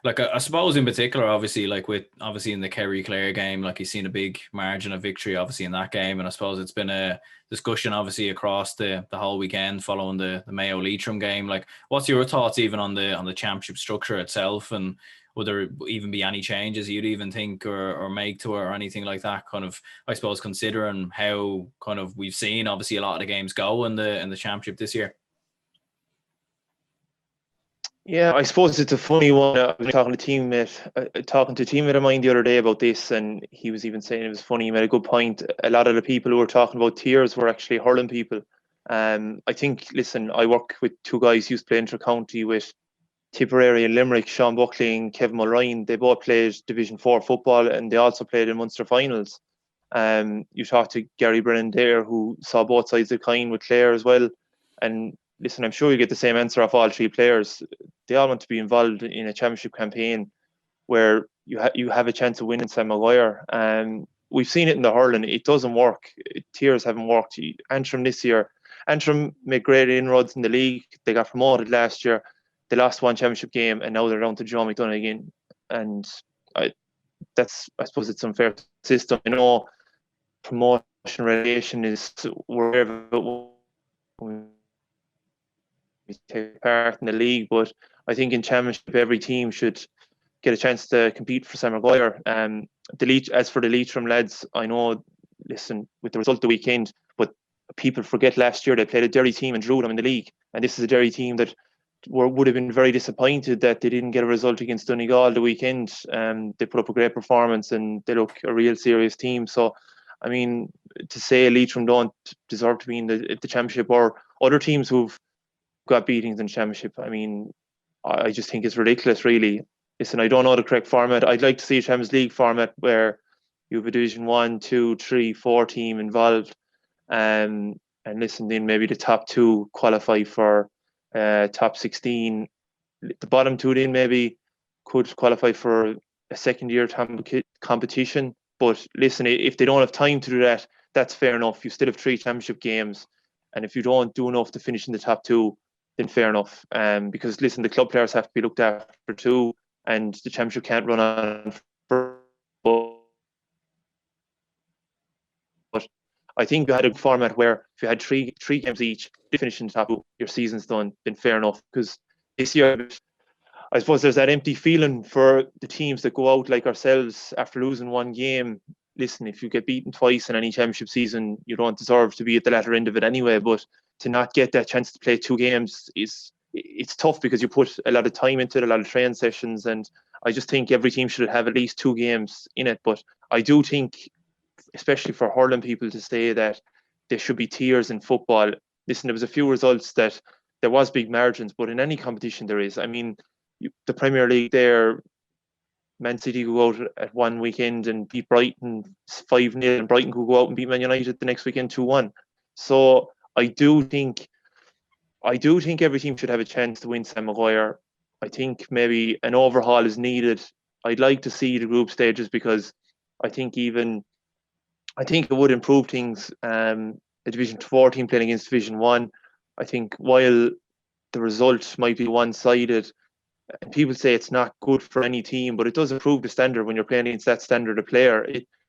Like I suppose in particular, obviously, like with obviously in the Kerry Clare game, like you've seen a big margin of victory, obviously in that game, and I suppose it's been a discussion, obviously across the whole weekend following the Mayo Leitrim game. Like, what's your thoughts even on the championship structure itself, and would there even be any changes you'd even think or make to it or anything like that? Kind of, I suppose, considering how kind of we've seen obviously a lot of the games go in the championship this year. Yeah, I suppose it's a funny one. I was talking to a teammate of mine the other day about this, and he was even saying it was funny. He made a good point. A lot of the people who were talking about tiers were actually hurling people. I think, listen, I work with two guys who used to play inter-county with Tipperary and Limerick, Sean Buckley and Kevin Mulrine. They both played Division 4 football, and they also played in Munster finals. You talked to Gary Brennan there, who saw both sides of the coin with Clare as well. And listen, I'm sure you get the same answer off all three players. They all want to be involved in a championship campaign where you have a chance of winning Sam Maguire. We've seen it in the hurling. It doesn't work. Tiers haven't worked. Antrim this year, Antrim made great inroads in the league. They got promoted last year. They lost one championship game, and now they're down to Joe McDonagh again. And I, I suppose it's an unfair system. You know, promotion relegation is wherever we take part in the league, but I think in championship every team should get a chance to compete for Sam Maguire. As for the Leitrim lads, I know, listen, with the result of the weekend, but people forget last year they played a Derry team and drew them in the league, and this is a Derry team that would have been very disappointed that they didn't get a result against Donegal the weekend. They put up a great performance and they look a real serious team. So, I mean, to say Leitrim don't deserve to be in the championship, or other teams who've got beatings in the championship, I mean, I just think it's ridiculous, really. Listen, I don't know the correct format. I'd like to see a Champions League format where you have a Division 1, 2, 3, 4 team involved. And listen, then maybe the top two qualify for top 16. The bottom two then maybe could qualify for a second year competition. But listen, if they don't have time to do that, that's fair enough. You still have three championship games. And if you don't do enough to finish in the top two, then fair enough. Because listen, the club players have to be looked after too, and the championship can't run on forever. But I think you had a format where if you had three games each, they finish in the top two, your season's done, then fair enough. Because this year, I suppose there's that empty feeling for the teams that go out like ourselves after losing one game. Listen, if you get beaten twice in any championship season, you don't deserve to be at the latter end of it anyway. But to not get that chance to play two games it's tough because you put a lot of time into it, a lot of training sessions, and I just think every team should have at least two games in it. But I do think, especially for hurling people, to say that there should be tiers in football. Listen, there was a few results that there was big margins, but in any competition there is. I mean, the Premier League there, Man City could go out at one weekend and beat Brighton 5-0, and Brighton could go out and beat Man United the next weekend 2-1. So I do think every team should have a chance to win Sam Maguire. I think maybe an overhaul is needed. I'd like to see the group stages because I think it would improve things. A Division 4 team playing against Division 1. I think while the result might be one-sided, and people say it's not good for any team, but it does improve the standard when you're playing against that standard of player.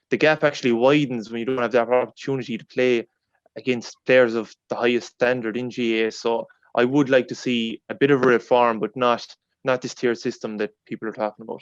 The gap actually widens when you don't have that opportunity to play against players of the highest standard in GAA. So I would like to see a bit of a reform, but not this tier system that people are talking about.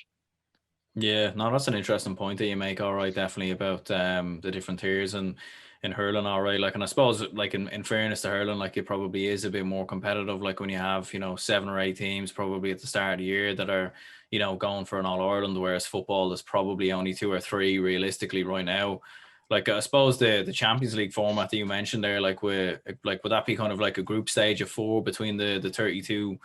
Yeah, no, that's an interesting point that you make. All right, definitely about the different tiers and in hurling. All right, like, and I suppose like in fairness to hurling, like it probably is a bit more competitive. Like when you have seven or eight teams probably at the start of the year that are going for an All Ireland, whereas football is probably only two or three realistically right now. Like I suppose the Champions League format that you mentioned there, would that be kind of like a group stage of four between the 32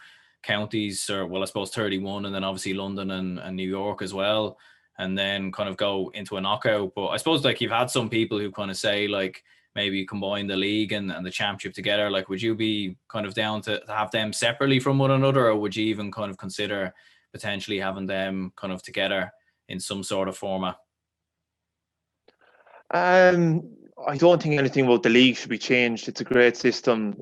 counties, or well, I suppose 31, and then obviously London and New York as well, and then kind of go into a knockout. But I suppose like you've had some people who kind of say like maybe combine the league and the championship together. Like, would you be kind of down to have them separately from one another, or would you even kind of consider potentially having them kind of together in some sort of format? I don't think anything about the league should be changed. It's a great system.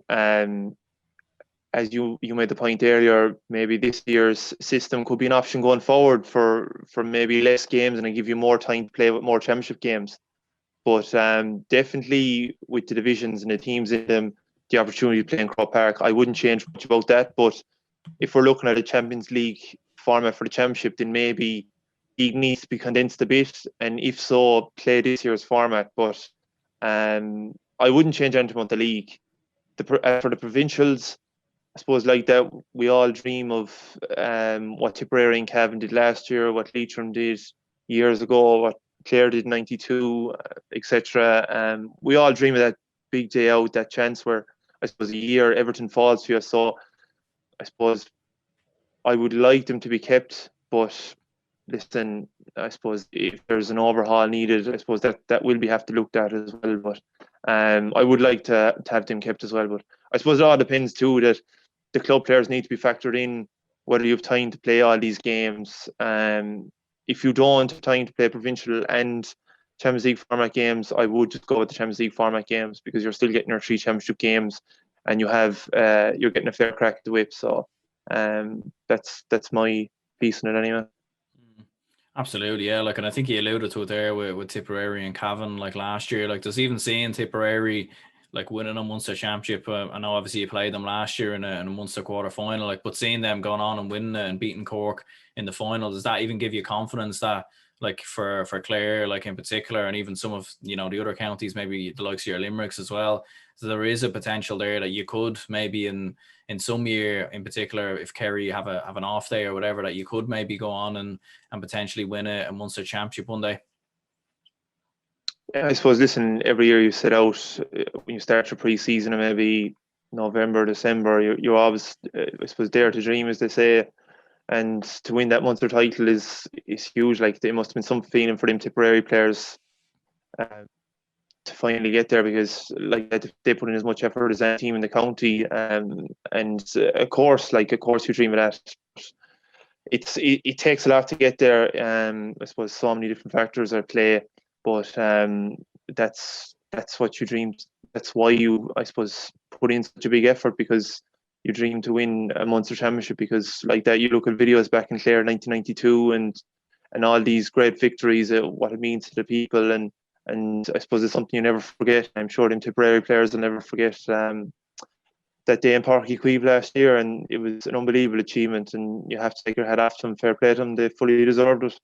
as you made the point earlier, maybe this year's system could be an option going forward for maybe less games and give you more time to play with more championship games. But definitely with the divisions and the teams in them, the opportunity to play in Croke Park, I wouldn't change much about that. But if we're looking at a Champions League format for the championship, then maybe it needs to be condensed a bit. And if so, play this year's format. But I wouldn't change anything about the league. For the provincials, I suppose like that, we all dream of what Tipperary and Cavan did last year, what Leitrim did years ago, what Clare did in '92, etc. We all dream of that big day out, that chance where I suppose a year Everton falls to you. So I suppose I would like them to be kept, but listen, I suppose if there's an overhaul needed, I suppose that will be have to looked at as well. But I would like to have them kept as well. But I suppose it all depends too that the club players need to be factored in, whether you have time to play all these games. If you don't have time to play provincial and Champions League format games, I would just go with the Champions League format games because you're still getting your 3 championship games and you're getting a fair crack at the whip. So that's my piece on it anyway. Absolutely, yeah. Like, and I think you alluded to it there with Tipperary and Cavan, like last year. Like, there's even seeing Tipperary like winning a Munster championship. I know obviously you played them last year in a Munster quarter final, like, but seeing them going on and winning it and beating Cork in the final, does that even give you confidence that, like, for Clare, like in particular, and even some of the other counties, maybe the likes of your Limericks as well, so there is a potential there that you could maybe in some year in particular, if Kerry have an off day or whatever, that you could maybe go on and potentially win a Munster championship one day? I suppose, listen, every year you set out, when you start your pre-season and maybe November, December, you're always, I suppose, dare to dream, as they say. And to win that Munster title is huge. Like, there must have been some feeling for them Tipperary players to finally get there, because like they put in as much effort as any team in the county. And of course you dream of that. It takes a lot to get there. I suppose so many different factors are at play, but that's what you dreamed. That's why you, I suppose, put in such a big effort, because you dream to win a Munster championship. Because like that, you look at videos back in Clare 1992 and all these great victories, what it means to the people, and I suppose it's something you never forget. I'm sure them Tipperary players will never forget that day in Páirc Uí Chaoimh last year, and it was an unbelievable achievement, and you have to take your hat off to them. Fair play to them, they fully deserved it.